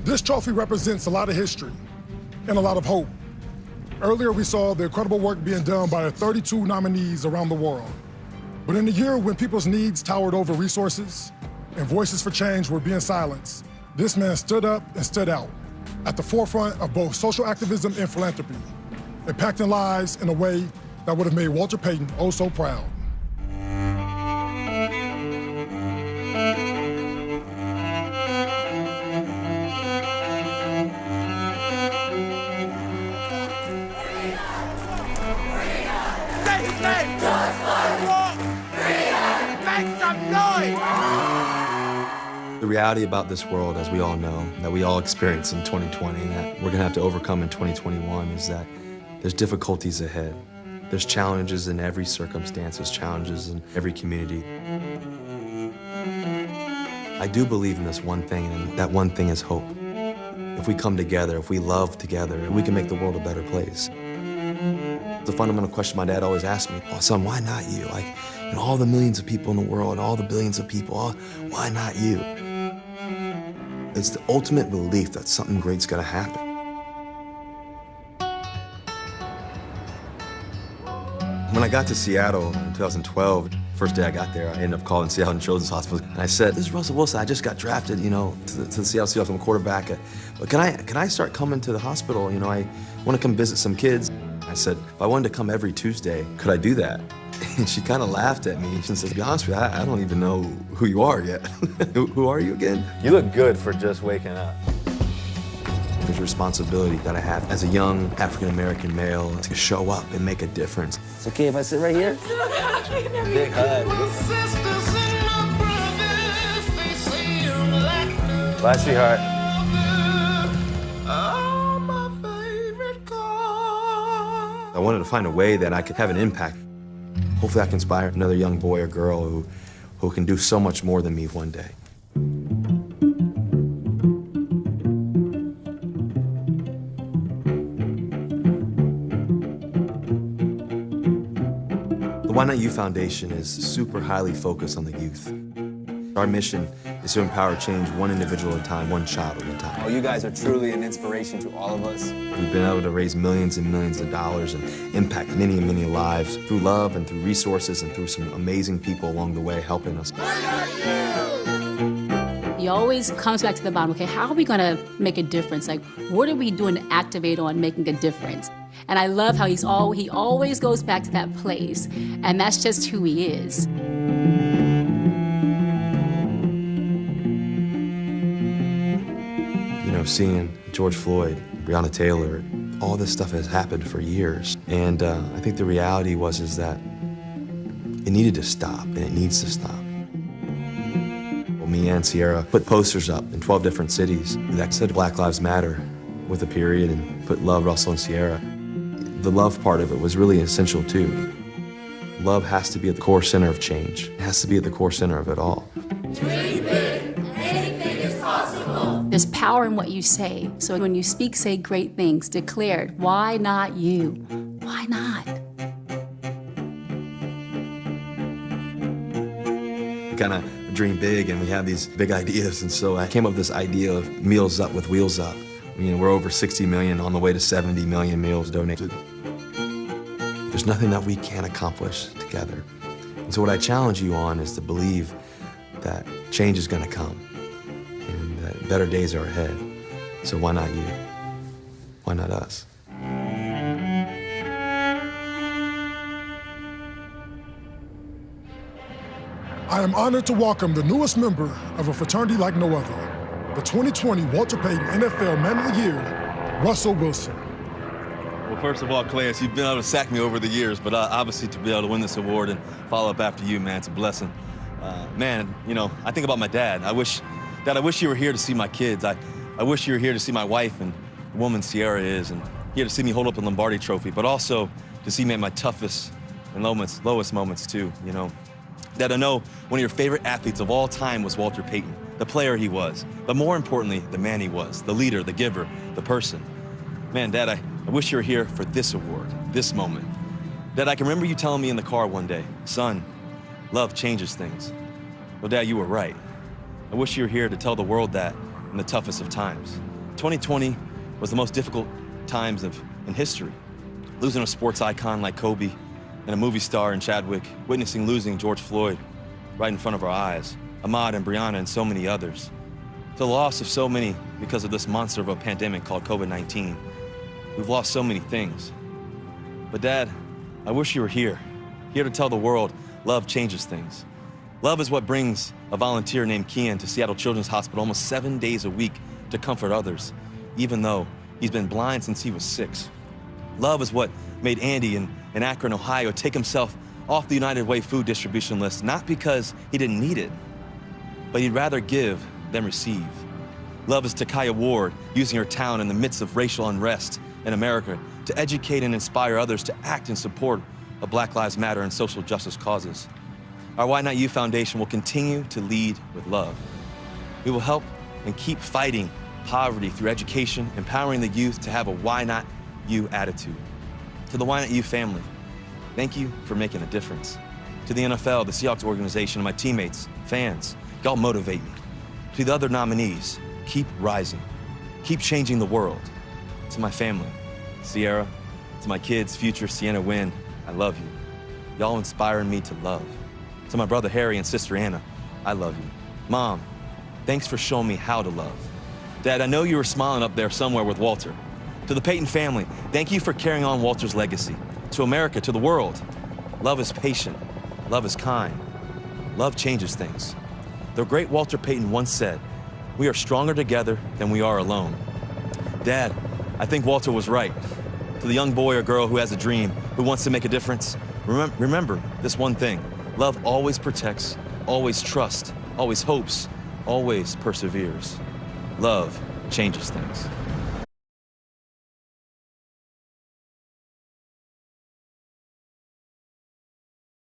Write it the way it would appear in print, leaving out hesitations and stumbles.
This trophy represents a lot of history and a lot of hope. Earlier, we saw the incredible work being done by the 32 nominees around the world. But in a year when people's needs towered over resources and voices for change were being silenced, this man stood up and stood out at the forefront of both social activism and philanthropy, impacting lives in a way that would have made Walter Payton oh so proud. The reality about this world, as we all know, that we all experienced in 2020, that we're gonna have to overcome in 2021, is that there's difficulties ahead. There's challenges in every circumstance, there's challenges in every community. I do believe in this one thing, and that one thing is hope. If we come together, if we love together, we can make the world a better place. The fundamental question my dad always asked me, "Oh, son, why not you? Like, you know, all the millions of people in the world, all the billions of people, why not you?" It's the ultimate belief that something great's gonna happen. When I got to Seattle in 2012, first day I got there, I ended up calling Seattle Children's Hospital. And I said, "This is Russell Wilson. I just got drafted, you know, to the Seattle Seahawks. I'm a quarterback. But can I start coming to the hospital? You know, I want to come visit some kids." I said, "If I wanted to come every Tuesday, could I do that?" And she kind of laughed at me. She said, "To be honest with you, I don't even know who you are yet." Who are you again? You look good for just waking up. There's a responsibility that I have as a young African-American male to show up and make a difference. It's okay if I sit right here? Big hug. Bye, sweetheart. I wanted to find a way that I could have an impact. Hopefully I can inspire another young boy or girl who can do so much more than me one day. The Why Not You Foundation is super highly focused on the youth. Our mission is to empower change one individual at a time, one child at a time. Oh, you guys are truly an inspiration to all of us. We've been able to raise millions and millions of dollars and impact many and many lives through love and through resources and through some amazing people along the way helping us. He always comes back to the bottom. Okay, how are we gonna make a difference? Like, what are we doing to activate on making a difference? And I love how he always goes back to that place, and that's just who he is. You know, seeing George Floyd, Breonna Taylor, all this stuff has happened for years. And I think the reality is that it needed to stop, and it needs to stop. Well, me and Sierra put posters up in 12 different cities that said Black Lives Matter with a period and put Love Russell and Sierra. The love part of it was really essential too. Love has to be at the core center of change. It has to be at the core center of it all. Dream big, anything is possible. There's power in what you say. So when you speak, say great things, declared. Why not you? Why not? We kind of dream big and we have these big ideas. And so I came up with this idea of Meals Up with Wheels Up. You know, we're over 60 million, on the way to 70 million meals donated. There's nothing that we can't accomplish together. And so what I challenge you on is to believe that change is gonna come and that better days are ahead. So why not you? Why not us? I am honored to welcome the newest member of a fraternity like no other, the 2020 Walter Payton NFL Man of the Year, Russell Wilson. Well, first of all, Clarence, you've been able to sack me over the years, but obviously to be able to win this award and follow up after you, man, it's a blessing. Man, you know, I think about my dad. Dad, I wish you were here to see my kids. I wish you were here to see my wife and the woman Sierra is, and here to see me hold up a Lombardi trophy, but also to see me at my toughest and lowest moments too, you know. Dad, I know one of your favorite athletes of all time was Walter Payton, the player he was, but more importantly, the man he was, the leader, the giver, the person. Man, Dad, I wish you were here for this award, this moment. Dad, I can remember you telling me in the car one day, "Son, love changes things." Well, Dad, you were right. I wish you were here to tell the world that in the toughest of times. 2020 was the most difficult times in history. Losing a sports icon like Kobe and a movie star in Chadwick, witnessing losing George Floyd right in front of our eyes, Ahmaud and Breonna and so many others. The loss of so many because of this monster of a pandemic called COVID-19. We've lost so many things. But Dad, I wish you were here to tell the world love changes things. Love is what brings a volunteer named Kian to Seattle Children's Hospital almost 7 days a week to comfort others, even though he's been blind since he was 6. Love is what made Andy in Akron, Ohio, take himself off the United Way food distribution list, not because he didn't need it, but he'd rather give than receive. Love is Takaya Ward using her talent in the midst of racial unrest in America to educate and inspire others to act in support of Black Lives Matter and social justice causes. Our Why Not You Foundation will continue to lead with love. We will help and keep fighting poverty through education, empowering the youth to have a Why Not You attitude. To the Why Not You family, thank you for making a difference. To the NFL, the Seahawks organization, and my teammates, fans, y'all motivate me. To the other nominees, keep rising. Keep changing the world. To my family, Sierra, to my kids, Future, Sienna, Wynn, I love you. Y'all inspiring me to love. To my brother Harry and sister Anna, I love you. Mom, thanks for showing me how to love. Dad, I know you were smiling up there somewhere with Walter. To the Payton family, thank you for carrying on Walter's legacy. To America, to the world, love is patient, love is kind, love changes things. The great Walter Payton once said, "We are stronger together than we are alone." Dad, I think Walter was right. To the young boy or girl who has a dream, who wants to make a difference, remember this one thing. Love always protects, always trusts, always hopes, always perseveres. Love changes things.